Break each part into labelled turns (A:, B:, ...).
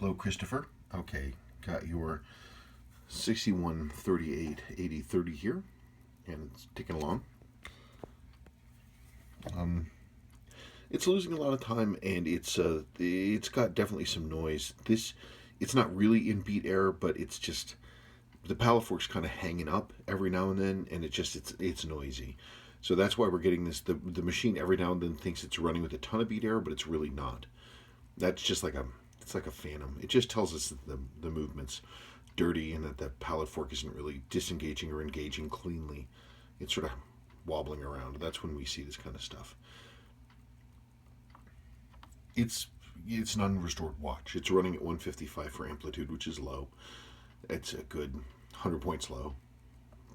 A: Hello, Christopher. Okay, got your 6138 8030 here, and it's ticking along. Um, it's losing a lot of time, and it's got definitely some noise. It's not really in beat error, but it's just the pallet fork's kind of hanging up every now and then, and it's noisy. So that's why we're getting this. The machine every now and then thinks it's running with a ton of beat error, but it's really not. That's just like a phantom. It just tells us that the movement's dirty and that the pallet fork isn't really disengaging or engaging cleanly. It's sort of wobbling around. That's when we see this kind of stuff. It's it's an unrestored watch. It's running at 155 for amplitude, which is low. It's a good 100 points low.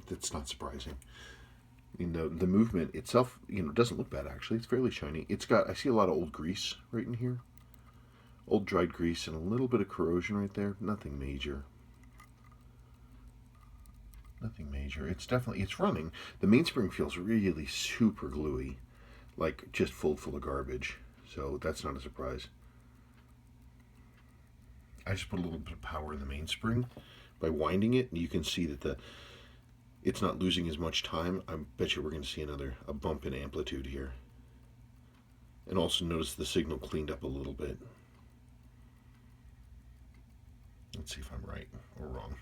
A: That's not surprising. The movement itself, doesn't look bad actually. It's fairly shiny. I see a lot of old grease right in here. Old dried grease and a little bit of corrosion right there. Nothing major. Nothing major. It's running. The mainspring feels really super gluey, like just full of garbage. So that's not a surprise. I just put a little bit of power in the mainspring by winding it, and you can see that it's not losing as much time. I bet you we're going to see a bump in amplitude here. And also notice the signal cleaned up a little bit. Let's see if I'm right or wrong.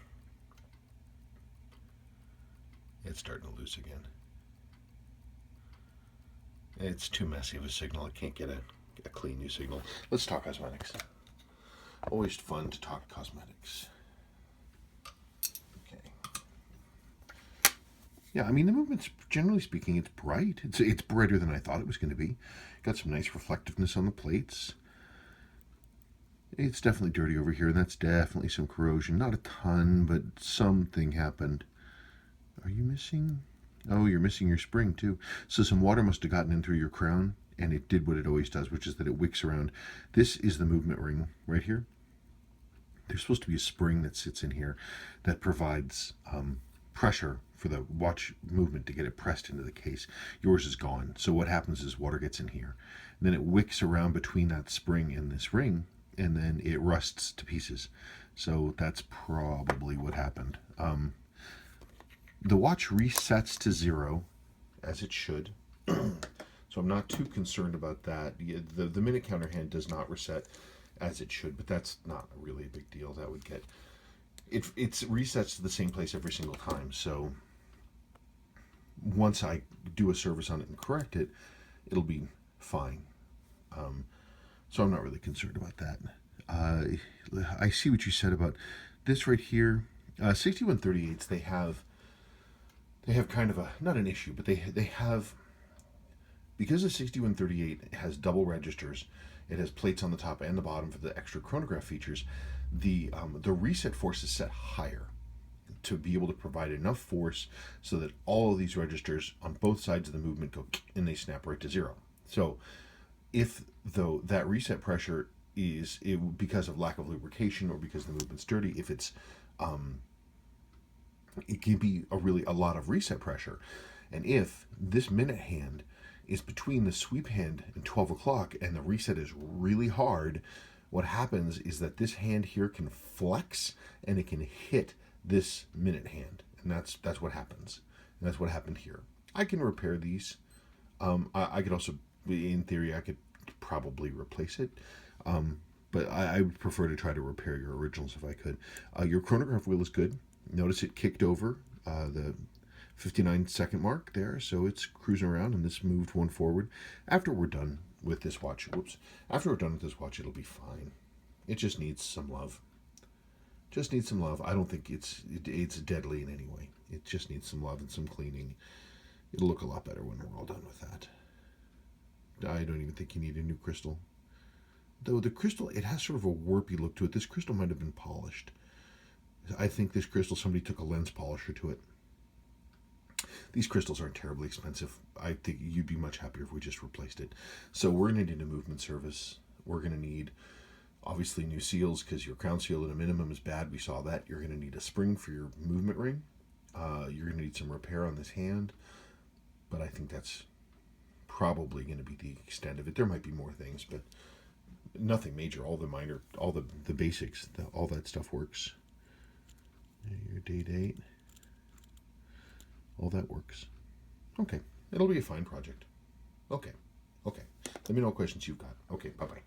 A: It's starting to lose again. It's too messy of a signal. I can't get a clean new signal. Let's talk cosmetics. Always fun to talk cosmetics. Okay. Yeah, I mean the movement's generally speaking, it's bright. It's brighter than I thought it was going to be. Got some nice reflectiveness on the plates. It's definitely dirty over here, and that's definitely some corrosion. Not a ton, but something happened. Are you missing? Oh, you're missing your spring too. So some water must have gotten in through your crown, and it did what it always does, which is that it wicks around. This is the movement ring right here. There's supposed to be a spring that sits in here that provides pressure for the watch movement to get it pressed into the case. Yours is gone. So what happens is water gets in here. And then it wicks around between that spring and this ring, and then it rusts to pieces. So that's probably what happened. The watch resets to 0, as it should. So I'm not too concerned about that. The minute counter hand does not reset as it should, but that's not really a big deal. That would get it resets to the same place every single time. So once I do a service on it and correct it, it'll be fine. So I'm not really concerned about that. I see what you said about this right here. 6138s, they have kind of not an issue, but they have, because the 6138 has double registers, it has plates on the top and the bottom for the extra chronograph features. The reset force is set higher to be able to provide enough force so that all of these registers on both sides of the movement go and they snap right to 0. So if though that reset pressure is because of lack of lubrication or because the movement's dirty, if it's it can be a lot of reset pressure. And if this minute hand is between the sweep hand and 12 o'clock and the reset is really hard, what happens is that this hand here can flex and it can hit this minute hand. And that's what happens. And that's what happened here. I can repair these. I could also, in theory, I could probably replace it. But I would prefer to try to repair your originals if I could. Your chronograph wheel is good. Notice it kicked over the 59-second mark there, so it's cruising around, and this moved one forward. After we're done with this watch, it'll be fine. It just needs some love. Just needs some love. I don't think it's deadly in any way. It just needs some love and some cleaning. It'll look a lot better when we're all done with that. I don't even think you need a new crystal. Though the crystal, it has sort of a warpy look to it. This crystal might have been polished. I think this crystal, somebody took a lens polisher to it. These crystals aren't terribly expensive. I think you'd be much happier if we just replaced it. So we're going to need a movement service. We're going to need, obviously, new seals because your crown seal at a minimum is bad. We saw that. You're going to need a spring for your movement ring. You're going to need some repair on this hand. But I think that's probably going to be the extent of it. There might be more things, but Nothing major. All the minor, all the basics, all that stuff works. Your date, all that works. Okay, it'll be a fine project. Okay, okay. Let me know what questions you've got. Okay, bye bye.